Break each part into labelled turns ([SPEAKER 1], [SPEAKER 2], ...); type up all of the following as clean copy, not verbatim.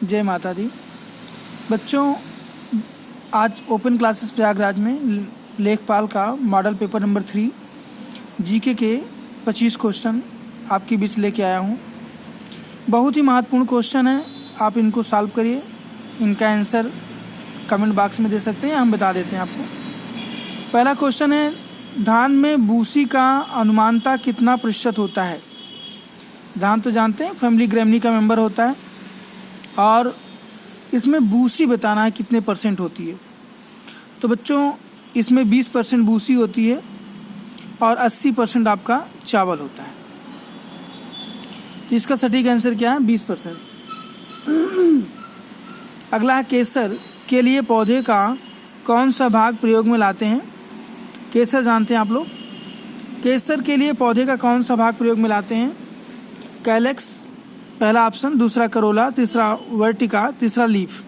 [SPEAKER 1] जय माता दी। बच्चों, आज ओपन क्लासेस प्रयागराज में लेखपाल का मॉडल पेपर नंबर 3 जीके के 25 क्वेश्चन आपके बीच लेके आया हूँ। बहुत ही महत्वपूर्ण क्वेश्चन है, आप इनको सॉल्व करिए। इनका आंसर कमेंट बॉक्स में दे सकते हैं, हम बता देते हैं आपको। पहला क्वेश्चन है, धान में बूसी का अनुमानता कितना प्रतिशत होता है। धान तो जानते हैं फैमिली ग्रैमनी का मेंबर होता है, और इसमें बूसी बताना है कितने परसेंट होती है। तो बच्चों, इसमें 20% बूसी होती है और 80% आपका चावल होता है। तो इसका सटीक आंसर क्या है? 20%। अगला है, केसर के लिए पौधे का कौन सा भाग प्रयोग में लाते हैं। केसर जानते हैं आप लोग। केसर के लिए पौधे का कौन सा भाग प्रयोग में लाते हैं? कैलेक्स पहला ऑप्शन, दूसरा करोला, तीसरा वर्टिका, तीसरा लीफ।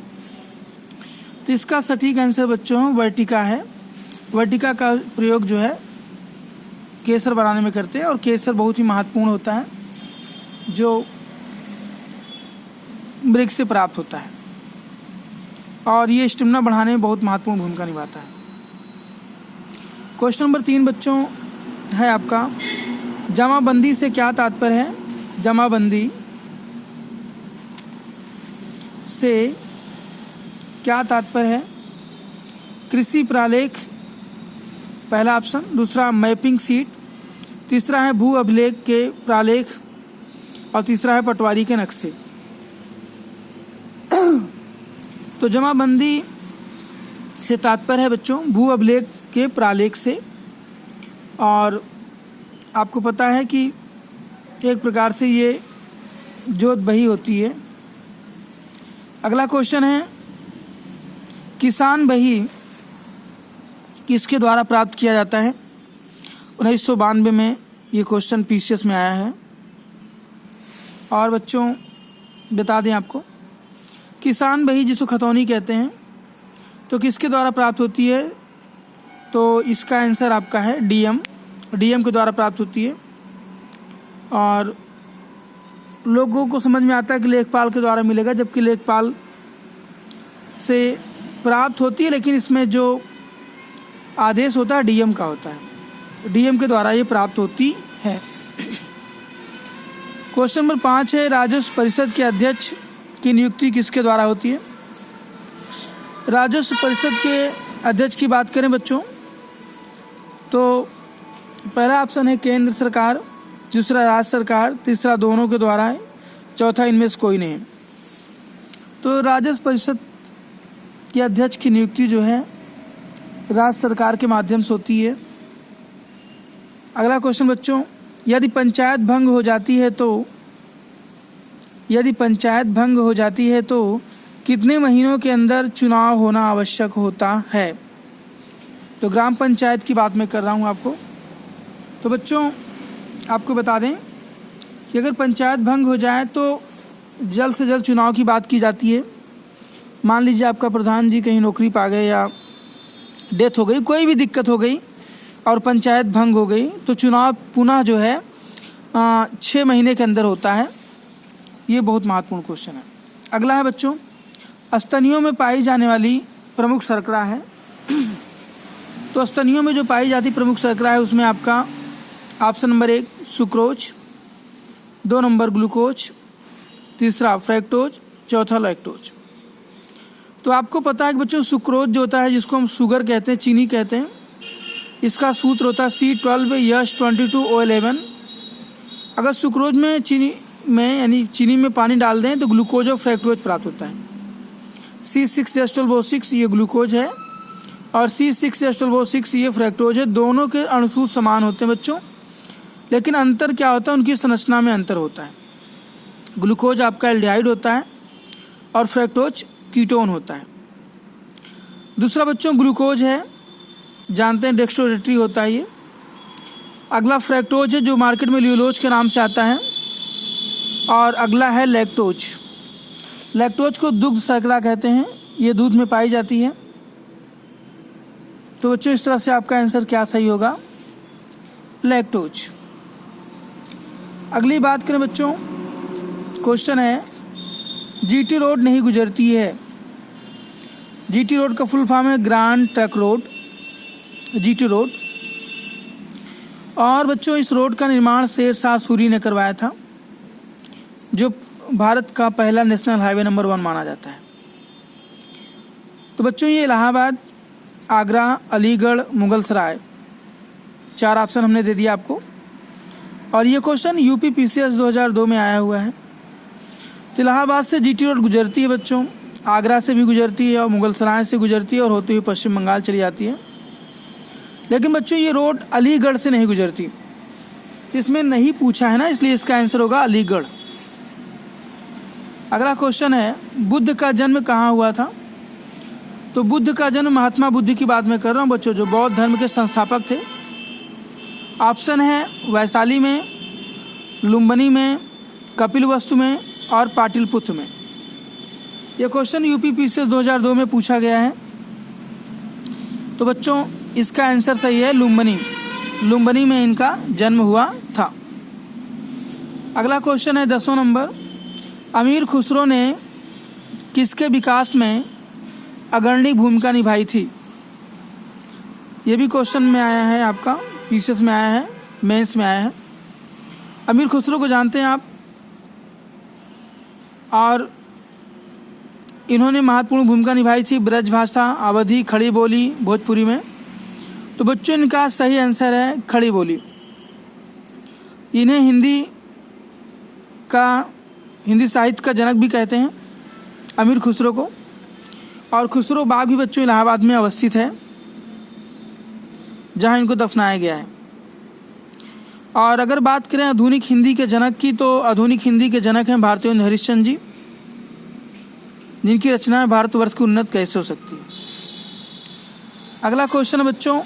[SPEAKER 1] तो इसका सटीक आंसर बच्चों वर्टिका है। वर्टिका का प्रयोग जो है केसर बनाने में करते हैं, और केसर बहुत ही महत्वपूर्ण होता है जो वृक्ष से प्राप्त होता है, और ये स्टेमिना बढ़ाने में बहुत महत्वपूर्ण भूमिका निभाता है। क्वेश्चन नंबर 3 बच्चों है आपका, जमाबंदी से क्या तात्पर्य है। जमाबंदी से क्या तात्पर्य है? कृषि प्रालेख पहला ऑप्शन, दूसरा मैपिंग सीट, तीसरा है भू अभिलेख के प्रालेख, और तीसरा है पटवारी के नक्शे। तो जमाबंदी से तात्पर्य है बच्चों भू अभिलेख के प्रालेख से, और आपको पता है कि एक प्रकार से ये जोत बही होती है। अगला क्वेश्चन है, किसान बही किसके द्वारा प्राप्त किया जाता है। 1992 में ये क्वेश्चन पीसीएस में आया है। और बच्चों बता दें आपको, किसान बही जिसको खतौनी कहते हैं, तो किसके द्वारा प्राप्त होती है। तो इसका आंसर आपका है डीएम के द्वारा प्राप्त होती है। और लोगों को समझ में आता है कि लेखपाल के द्वारा मिलेगा, जबकि लेखपाल से प्राप्त होती है, लेकिन इसमें जो आदेश होता है डीएम का होता है। डीएम के द्वारा ये प्राप्त होती है। क्वेश्चन नंबर 5 है, राजस्व परिषद के अध्यक्ष की नियुक्ति किसके द्वारा होती है। राजस्व परिषद के अध्यक्ष की बात करें बच्चों, तो पहला ऑप्शन है केंद्र सरकार, दूसरा राज्य सरकार, तीसरा दोनों के द्वारा है, चौथा इनमें से कोई नहीं है। तो राजस्व परिषद के अध्यक्ष की नियुक्ति जो है राज्य सरकार के माध्यम से होती है। अगला क्वेश्चन बच्चों, यदि पंचायत भंग हो जाती है तो कितने महीनों के अंदर चुनाव होना आवश्यक होता है। तो ग्राम पंचायत की बात मैं कर रहा हूँ आपको। तो बच्चों आपको बता दें कि अगर पंचायत भंग हो जाए तो जल्द से जल्द चुनाव की बात की जाती है। मान लीजिए आपका प्रधान जी कहीं नौकरी पा गए, या डेथ हो गई, कोई भी दिक्कत हो गई और पंचायत भंग हो गई, तो चुनाव पुनः जो है 6 महीने के अंदर होता है। ये बहुत महत्वपूर्ण क्वेश्चन है। अगला है बच्चों, स्तनियों में पाई जाने वाली प्रमुख शर्करा है। तो स्तनियों में जो पाई जाती प्रमुख शर्करा है, उसमें आपका option number 1 sucrose, 2 number glucose, तीसरा फ्रैक्टोज, चौथा लैक्टोज। तो आपको पता है कि बच्चों सुक्रोज जो होता है, जिसको हम शुगर कहते हैं, चीनी कहते हैं, इसका सूत्र होता है C12H22O11। अगर सुक्रोज में चीनी में पानी डाल दें तो ग्लूकोज और फ्रैक्टोज प्राप्त होता है। C6H12O6 ये ग्लूकोज है, और C6H12O6 ये फ्रैक्टोज है। दोनों के अणुसूत्र समान होते हैं बच्चों, लेकिन अंतर क्या होता है, उनकी संरचना में अंतर होता है। ग्लूकोज आपका एल्डिहाइड होता है और फ्रैक्टोज कीटोन होता है। दूसरा बच्चों ग्लूकोज है, जानते हैं डेक्स्ट्रोरेटरी होता है ये। अगला फ्रैक्टोज है, जो मार्केट में ल्यूलोज के नाम से आता है। और अगला है लैक्टोज। लैक्टोज को दुग्ध शर्करा कहते हैं, ये दूध में पाई जाती है। तो बच्चों इस तरह से आपका आंसर क्या सही होगा, लैक्टोज। अगली बात करें बच्चों, क्वेश्चन है, जीटी रोड नहीं गुजरती है। जीटी रोड का फुल फॉर्म है grand truck road, GT road. और बच्चों इस रोड का निर्माण शेरशाह सूरी ने करवाया था, जो भारत का पहला नेशनल हाईवे नंबर 1 माना जाता है। तो बच्चों ये इलाहाबाद, आगरा, अलीगढ़, मुगलसराय, 4 ऑप्शन हमने दे दिया आपको। और ये क्वेश्चन यूपी पीसीएस 2002 में आया हुआ है। तो इलाहाबाद से जीटी रोड गुजरती है बच्चों, आगरा से भी गुजरती है और मुगलसराय से गुजरती है और होते हुए पश्चिम बंगाल चली जाती है। लेकिन बच्चों ये रोड अलीगढ़ से नहीं गुजरती, इसमें नहीं पूछा है ना, इसलिए इसका आंसर होगा अलीगढ़। अगला क्वेश्चन है बुद्ध का जन्म कहाँ हुआ था। तो बुद्ध का जन्म, महात्मा बुद्ध की बात मैं कर रहा हूँ बच्चों, जो बौद्ध धर्म के संस्थापक थे। ऑप्शन है वैशाली में, लुम्बिनी में, कपिलवस्तु में और पाटलिपुत्र में। यह क्वेश्चन यूपी पीसीएस 2002 में पूछा गया है। तो बच्चों इसका आंसर सही है लुम्बिनी, लुम्बिनी में इनका जन्म हुआ था। अगला क्वेश्चन है 10वां नंबर, अमीर खुसरो ने किसके विकास में अग्रणी भूमिका निभाई थी। ये भी क्वेश्चन में आया है, आपका पीसीएस में आया है, मेंस में आया है। अमीर खुसरो को जानते हैं आप, और इन्होंने महत्वपूर्ण भूमिका निभाई थी ब्रजभाषा, अवधी, खड़ी बोली, भोजपुरी में। तो बच्चों इनका सही आंसर है खड़ी बोली। इन्हें हिंदी साहित्य का जनक भी कहते हैं, अमीर खुसरो को। और खुसरो बाग भी बच्चों इलाहाबाद में अवस्थित है, जहां इनको दफनाया गया है। और अगर बात करें आधुनिक हिंदी के जनक की, तो आधुनिक हिंदी के जनक हैं भारतेंदु हरिश्चंद्र जी, जिनकी रचनाएं भारतवर्ष की उन्नत कैसे हो सकती है। अगला क्वेश्चन है बच्चों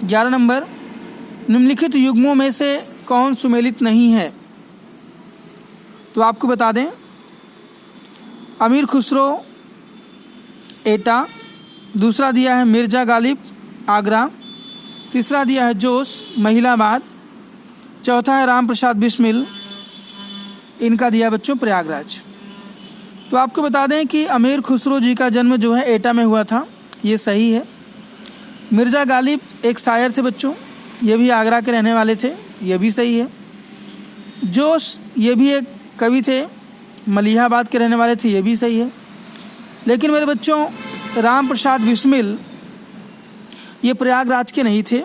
[SPEAKER 1] 11 नंबर, निम्नलिखित युग्मों में से कौन सुमेलित नहीं है। तो आपको बता दें, अमीर खुसरो एटा, दूसरा दिया है मिर्जा गालिब आगरा, तीसरा दिया है जोश महिलाबाद, चौथा है राम प्रसाद बिस्मिल, इनका दिया बच्चों प्रयागराज। तो आपको बता दें कि अमीर खुसरो जी का जन्म जो है एटा में हुआ था, ये सही है। मिर्जा गालिब एक शायर थे बच्चों, ये भी आगरा के रहने वाले थे, ये भी सही है। जोश ये भी एक कवि थे, मलिहाबाद के रहने वाले थे, ये भी सही है। लेकिन मेरे बच्चों राम प्रसाद बिस्मिल ये प्रयागराज के नहीं थे,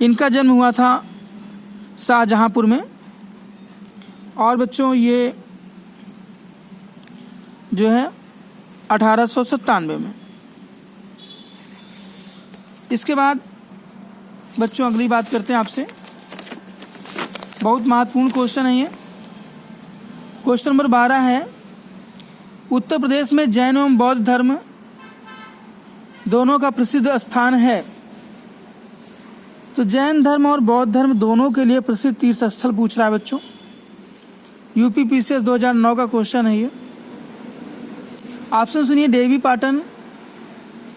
[SPEAKER 1] इनका जन्म हुआ था शाहजहाँपुर में। और बच्चों ये जो है 1897 में। इसके बाद बच्चों अगली बात करते हैं आपसे, बहुत महत्वपूर्ण क्वेश्चन है ये। क्वेश्चन नंबर 12 है, उत्तर प्रदेश में जैन एवं बौद्ध धर्म दोनों का प्रसिद्ध स्थान है। तो जैन धर्म और बौद्ध धर्म दोनों के लिए प्रसिद्ध तीर्थ स्थल पूछ रहा है बच्चों, यूपी पीसीएस 2009 का क्वेश्चन है ये। ऑप्शन सुनिए, देवी पाटन,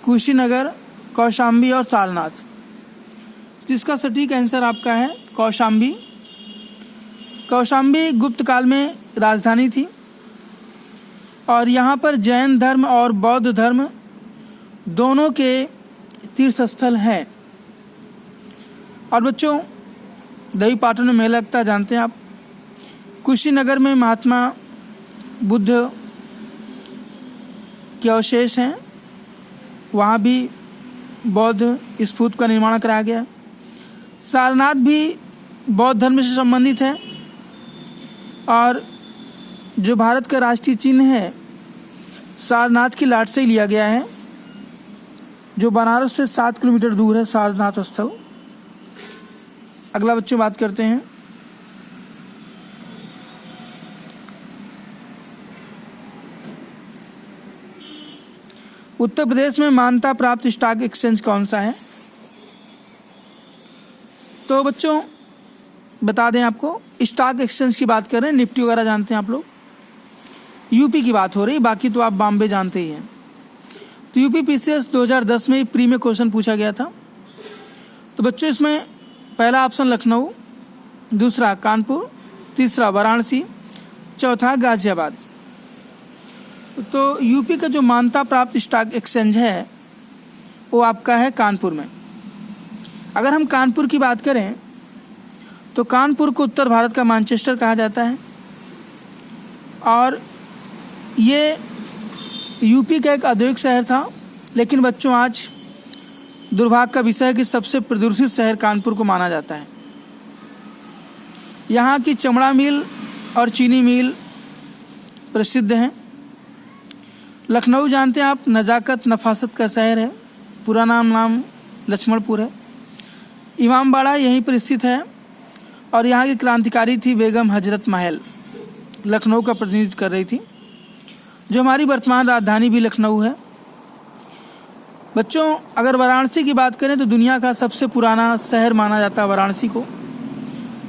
[SPEAKER 1] कुशीनगर, कौशाम्बी और सारनाथ। तो इसका सटीक आंसर आपका है कौशाम्बी। कौशाम्बी गुप्त काल में राजधानी थी और यहाँ पर जैन धर्म और बौद्ध धर्म दोनों के तीर्थ स्थल हैं। और बच्चों देवी पाटन में मेला लगता है, जानते हैं आप। कुशीनगर में महात्मा बुद्ध के अवशेष हैं, वहाँ भी बौद्ध स्तूप का निर्माण कराया गया। सारनाथ भी बौद्ध धर्म से संबंधित है और जो भारत का राष्ट्रीय चिन्ह है सारनाथ की लाट से ही लिया गया है, जो बनारस से 7 किलोमीटर दूर है सारनाथ स्थल। अगला बच्चों बात करते हैं, उत्तर प्रदेश में मान्यता प्राप्त स्टॉक एक्सचेंज कौन सा है। तो बच्चों बता दें आपको, स्टॉक एक्सचेंज की बात कर रहे हैं, निफ्टी वगैरह जानते हैं आप लोग, यूपी की बात हो रही, बाकी तो आप बॉम्बे जानते ही हैं। तो यूपी पीसीएस 2010 में प्री में क्वेश्चन पूछा गया था। तो बच्चों इसमें पहला ऑप्शन लखनऊ, दूसरा कानपुर, तीसरा वाराणसी, चौथा गाजियाबाद। तो यूपी का जो मान्यता प्राप्त स्टॉक एक्सचेंज है वो आपका है कानपुर में। अगर हम कानपुर की बात करें तो कानपुर को उत्तर भारत का मैनचेस्टर कहा जाता है और ये यूपी का एक औद्योगिक शहर था, लेकिन बच्चों आज दुर्भाग्य का विषय है कि सबसे प्रदूषित शहर कानपुर को माना जाता है। यहाँ की चमड़ा मिल और चीनी मिल प्रसिद्ध हैं। लखनऊ जानते हैं आप, नज़ाकत नफासत का शहर है, पूरा नाम लक्ष्मणपुर है। इमामबाड़ा यहीं पर स्थित है और यहाँ की क्रांतिकारी थी बेगम हजरत महल, लखनऊ का प्रतिनिधित्व कर रही थी, जो हमारी वर्तमान राजधानी भी लखनऊ है। बच्चों अगर वाराणसी की बात करें तो दुनिया का सबसे पुराना शहर माना जाता है वाराणसी को।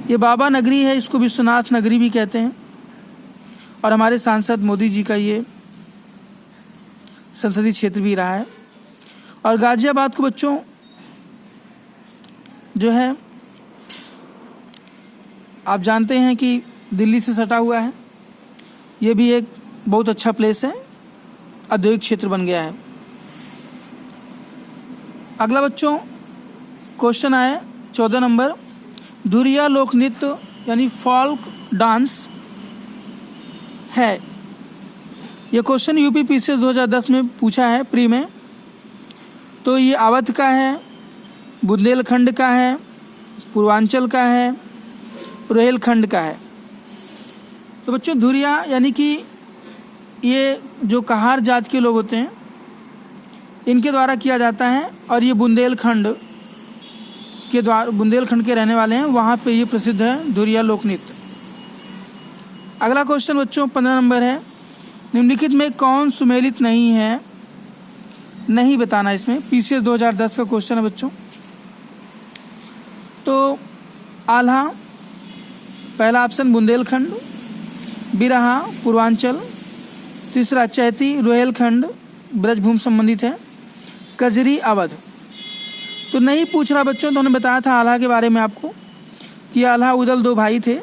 [SPEAKER 1] ये बाबा नगरी है, इसको विश्वनाथ नगरी भी कहते हैं और हमारे सांसद मोदी जी का ये संसदीय क्षेत्र भी रहा है। और गाजियाबाद को बच्चों जो है आप जानते हैं कि दिल्ली से सटा हुआ है, ये भी एक बहुत अच्छा प्लेस है, औद्योगिक क्षेत्र बन गया है। अगला बच्चों क्वेश्चन आए 14 नंबर, धुरिया लोक नृत्य यानी फोल्क डांस है। यह क्वेश्चन यूपी पीसीएस 2010 में पूछा है प्री में। तो ये अवध का है, बुंदेलखंड का है, पूर्वांचल का है, रोहिलखंड का है। तो बच्चों धुरिया यानी कि ये जो कहार जात के लोग होते हैं इनके द्वारा किया जाता है और ये बुंदेलखंड के रहने वाले हैं, वहाँ पे ये प्रसिद्ध है धुरिया लोक नृत्य। अगला क्वेश्चन बच्चों 15 नंबर है, निम्नलिखित में कौन सुमेलित नहीं है, नहीं बताना इसमें। पीसीएस 2010 का क्वेश्चन है बच्चों। तो आल्हा पहला ऑप्शन, बुंदेलखंड, बिरहा पूर्वांचल, तीसरा चैती रोहिलखंड ब्रजभूमि संबंधित है, कजरी अवध। तो नहीं पूछ रहा बच्चों, तो उन्होंने बताया था आल्हा के बारे में आपको कि आल्हा उदल 2 भाई थे,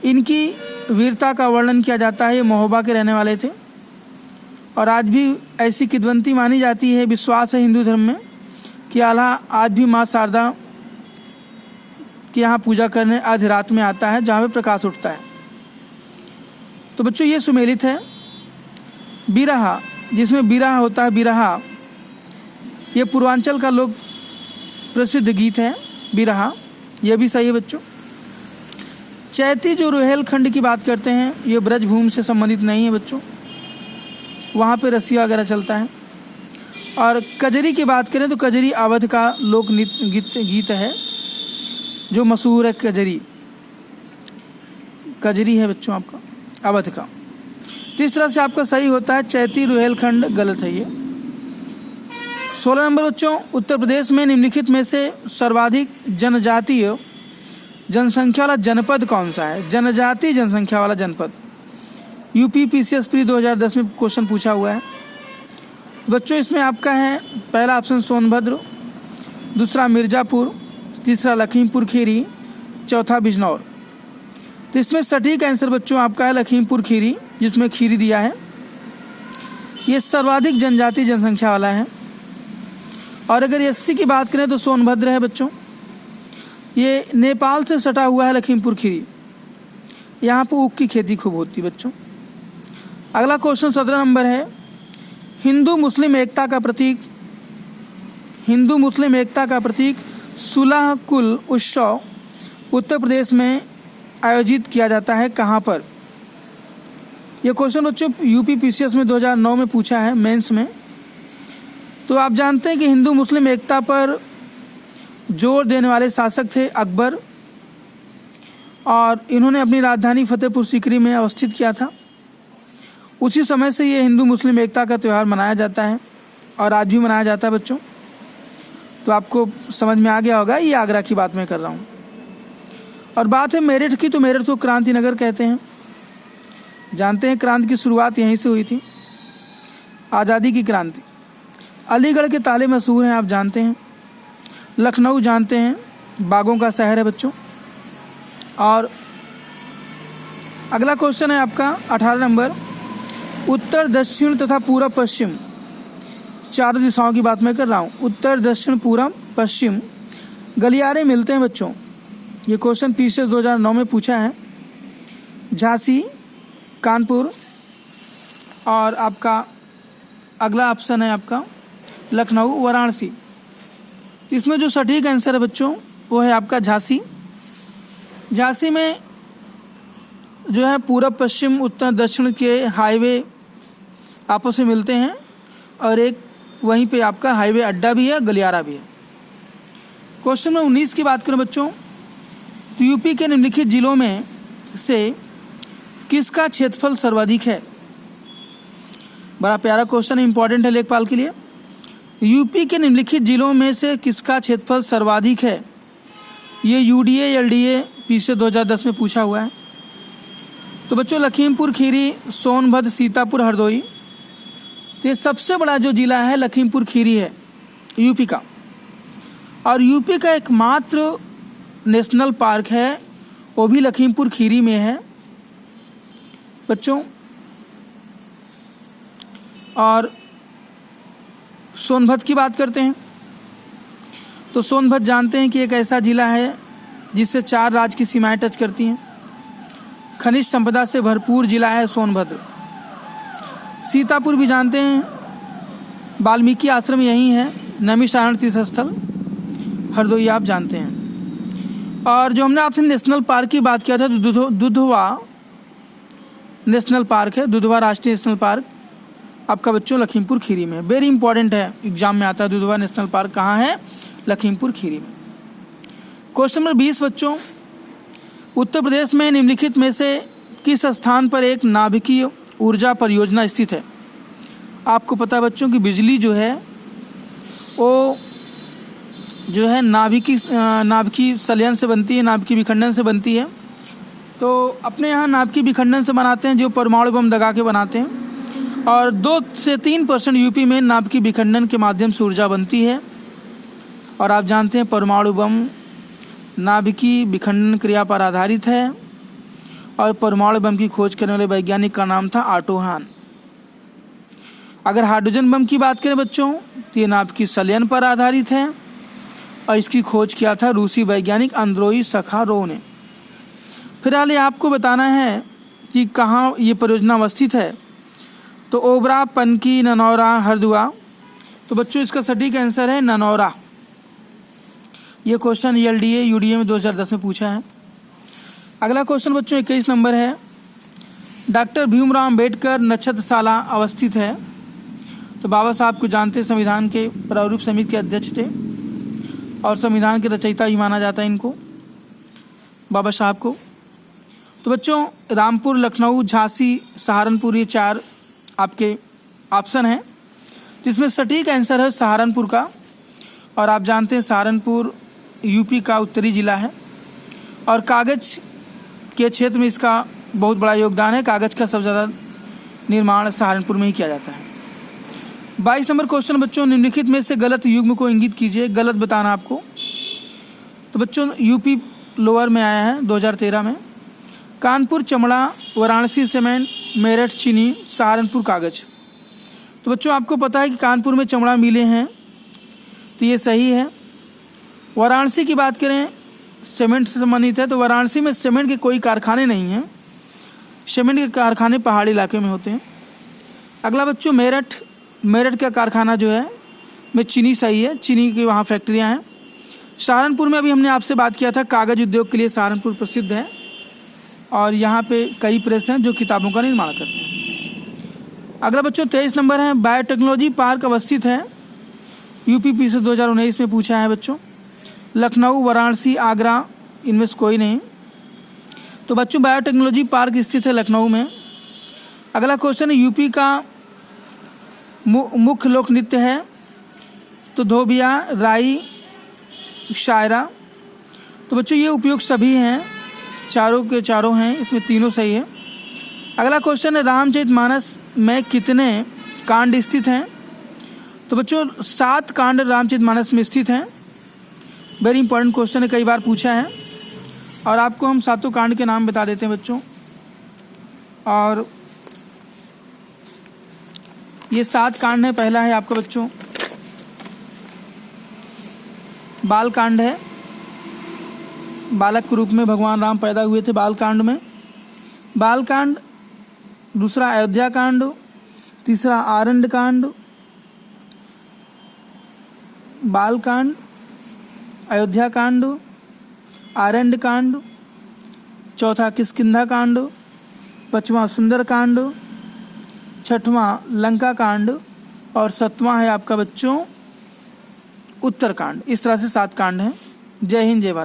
[SPEAKER 1] इनकी वीरता का वर्णन किया जाता है। ये महोबा के रहने वाले थे और आज भी ऐसी किद्वंती मानी जाती है, विश्वास है हिंदू धर्म में कि आल्हा आज भी माँ शारदा के यहाँ पूजा करने आधी रात में आता है, जहाँ पे प्रकाश उठता है। तो बच्चों ये सुमेलित है। बिरहा, जिसमें बिरहा होता है, बिरहा ये पूर्वांचल का लोक प्रसिद्ध गीत है बिरहा, यह भी सही है बच्चों। चैती जो रोहिलखंड की बात करते हैं ये ब्रजभूमि से संबंधित नहीं है बच्चों, वहाँ पे रसिया वगैरह चलता है। और कजरी की बात करें तो कजरी अवध का लोक गीत है जो मशहूर है। कजरी है बच्चों आपका अवध का। तो इस तरह से आपका सही होता है, चैती रोहिलखंड गलत है ये। 16 नंबर बच्चों, उत्तर प्रदेश में निम्नलिखित में से सर्वाधिक जनजातीय जनसंख्या वाला जनपद कौन सा है? जनजातीय जनसंख्या वाला जनपद। यूपी पीसीएस प्री 2010 में क्वेश्चन पूछा हुआ है बच्चों। इसमें आपका है पहला ऑप्शन सोनभद्र, दूसरा मिर्ज़ापुर, तीसरा लखीमपुर खीरी, चौथा बिजनौर। तो इसमें सटीक आंसर बच्चों आपका है लखीमपुर खीरी, जिसमें खीरी दिया है। ये सर्वाधिक जनजातीय जनसंख्या वाला है। और अगर एससी की बात करें तो सोनभद्र है बच्चों, ये नेपाल से सटा हुआ है लखीमपुर खीरी, यहाँ पर ऊख की खेती खूब होती है बच्चों। अगला क्वेश्चन 17 नंबर है, हिंदू मुस्लिम एकता का प्रतीक सुलह कुल उत्सव उत्तर प्रदेश में आयोजित किया जाता है, कहाँ पर? यह क्वेश्चन बच्चों यूपी पीसीएस में 2009 में पूछा है मेंस में। तो आप जानते हैं कि हिंदू मुस्लिम एकता पर जोर देने वाले शासक थे अकबर, और इन्होंने अपनी राजधानी फतेहपुर सीकरी में अवस्थित किया था। उसी समय से ये हिंदू मुस्लिम एकता का त्यौहार मनाया जाता है और आज भी मनाया जाता है बच्चों। तो आपको समझ में आ गया होगा, ये आगरा की बात मैं कर रहा हूँ। और बात है मेरठ की, तो मेरठ को क्रांति नगर कहते हैं। जानते हैं क्रांति की शुरुआत यहीं से हुई थी, आज़ादी की क्रांति। अलीगढ़ के ताले मशहूर हैं, आप जानते हैं। लखनऊ जानते हैं, बागों का शहर है बच्चों। और अगला क्वेश्चन है आपका 18 नंबर, उत्तर दक्षिण तथा पूर्व पश्चिम चारों दिशाओं की बात मैं कर रहा हूँ। उत्तर दक्षिण पूर्व पश्चिम गलियारे मिलते हैं बच्चों। ये क्वेश्चन पीछे 2009 में पूछा है। झांसी, कानपुर और आपका अगला ऑप्शन है आपका लखनऊ, वाराणसी। इसमें जो सटीक आंसर है बच्चों वो है आपका झांसी। झांसी में जो है पूर्व पश्चिम उत्तर दक्षिण के हाईवे आपस में मिलते हैं और एक वहीं पे आपका हाईवे अड्डा भी है, गलियारा भी है। क्वेश्चन नंबर 19 की बात करें बच्चों, तो यूपी के निम्नलिखित जिलों में से किसका क्षेत्रफल सर्वाधिक है? बड़ा प्यारा क्वेश्चन है, इंपॉर्टेंट है लेखपाल के लिए। यूपी के निम्नलिखित जिलों में से किसका क्षेत्रफल सर्वाधिक है? ये यूडीए एलडीए पीछे 2010 में पूछा हुआ है। तो बच्चों लखीमपुर खीरी, सोनभद्र, सीतापुर, हरदोई। तो ये सबसे बड़ा जो जिला है लखीमपुर खीरी है यूपी का। और यूपी का एकमात्र नेशनल पार्क है वो भी लखीमपुर खीरी में है बच्चों। और सोनभद्र की बात करते हैं तो सोनभद्र जानते हैं कि एक ऐसा जिला है जिससे 4 राज्य की सीमाएं टच करती हैं। खनिज संपदा से भरपूर जिला है सोनभद्र। सीतापुर भी जानते हैं, वाल्मीकि आश्रम यहीं है, नैमिषारण्य तीर्थस्थल। हरदोई आप जानते हैं। और जो हमने आपसे नेशनल पार्क की बात किया था तो दुधवा नेशनल पार्क है, दुधवा राष्ट्रीय नेशनल पार्क आपका बच्चों लखीमपुर खीरी में। वेरी इंपॉर्टेंट है, एग्जाम में आता है। दुधवा नेशनल पार्क कहाँ है? लखीमपुर खीरी में। क्वेश्चन नंबर 20 बच्चों, उत्तर प्रदेश में निम्नलिखित में से किस स्थान पर एक नाभिकीय ऊर्जा परियोजना स्थित है? आपको पता है बच्चों कि बिजली जो है वो जो है नाभिकीय संलयन से बनती है, नाभिकीय विखंडन से बनती है। तो अपने यहाँ नाभिकीय विखंडन से बनाते हैं, जो परमाणु बम दगा के बनाते हैं। और 2 से 3% यूपी में नाभिकीय विखंडन के माध्यम से ऊर्जा बनती है। और आप जानते हैं परमाणु बम नाभिकीय विखंडन क्रिया पर आधारित है। और परमाणु बम की खोज करने वाले वैज्ञानिक का नाम था ऑटो हान। अगर हाइड्रोजन बम की बात करें बच्चों तो ये नाभिकीय संलयन पर आधारित है और इसकी खोज किया था रूसी वैज्ञानिक अंद्रोई सखारोव ने। फिलहाल ये आपको बताना है कि कहाँ ये परियोजना अवस्थित है। तो ओबरा, पनकी, ननौरा, हरदुआ। तो बच्चों इसका सटीक आंसर है ननौरा। ये क्वेश्चन एलडीए यूडीए में 2010 में पूछा है। अगला क्वेश्चन बच्चों 21 नंबर है, डॉक्टर भीमराव अम्बेडकर नक्षत्रशाला अवस्थित है। तो बाबा साहब को जानते हैं, संविधान के प्रारूप समिति के अध्यक्ष थे और संविधान के रचयिता भी माना जाता है इनको, बाबा साहब को। तो बच्चों रामपुर, लखनऊ, झांसी, सहारनपुर ये 4 आपके ऑप्शन हैं, जिसमें सटीक आंसर है सहारनपुर का। और आप जानते हैं सहारनपुर यूपी का उत्तरी जिला है और कागज़ के क्षेत्र में इसका बहुत बड़ा योगदान है। कागज़ का सबसे ज़्यादा निर्माण सहारनपुर में ही किया जाता है। 22 नंबर क्वेश्चन बच्चों, निम्नलिखित में से गलत युग्म को इंगित कीजिए। गलत बताना आपको। तो बच्चों यूपी लोअर में आया है 2013 में। कानपुर चमड़ा, वाराणसी सीमेंट, मेरठ चीनी, सहारनपुर कागज़। तो बच्चों आपको पता है कि कानपुर में चमड़ा मिले हैं, तो ये सही है। वाराणसी की बात करें सीमेंट से संबंधित है, तो वाराणसी में सीमेंट के कोई कारखाने नहीं हैं। सीमेंट के कारखाने पहाड़ी इलाके में होते हैं। अगला बच्चों मेरठ का कारखाना जो है में चीनी सही है, चीनी की वहाँ फैक्ट्रियाँ हैं। सहारनपुर में अभी हमने आपसे बात किया था, कागज़ उद्योग के लिए सहारनपुर प्रसिद्ध है और यहाँ पे कई प्रेस हैं जो किताबों का निर्माण करते हैं। अगला बच्चों 23 नंबर है, बायोटेक्नोलॉजी पार्क अवस्थित है यूपी से 2019 में पूछा है बच्चों। लखनऊ, वाराणसी, आगरा, इनमें से कोई नहीं। तो बच्चों बायोटेक्नोलॉजी पार्क स्थित है लखनऊ में। अगला क्वेश्चन है, यूपी का मुख्य लोक नृत्य है तो धोबिया, राई, शायरा। तो बच्चों ये उपयुक्त सभी हैं, चारों के चारों हैं, इसमें तीनों सही है। अगला क्वेश्चन है, रामचरितमानस में कितने कांड स्थित हैं? तो बच्चों 7 कांड रामचरितमानस में स्थित हैं। वेरी इंपॉर्टेंट क्वेश्चन है, कई बार पूछा है। और आपको हम 7 कांड के नाम बता देते हैं बच्चों। और ये 7 कांड है। पहला है आपका बच्चों बाल कांड है। बालक के रूप में भगवान राम पैदा हुए थे बाल कांड में। बाल कांड, दूसरा अयोध्या कांड, तीसरा आरण्य कांड, बाल कांड, अयोध्या कांड, आरण्य कांड, चौथा किष्किंधा कांड, पांचवा सुंदर कांड, छठवां लंका कांड और 7वां है आपका बच्चों उत्तर कांड। इस तरह से 7 कांड हैं। जय हिंद, जय भारत।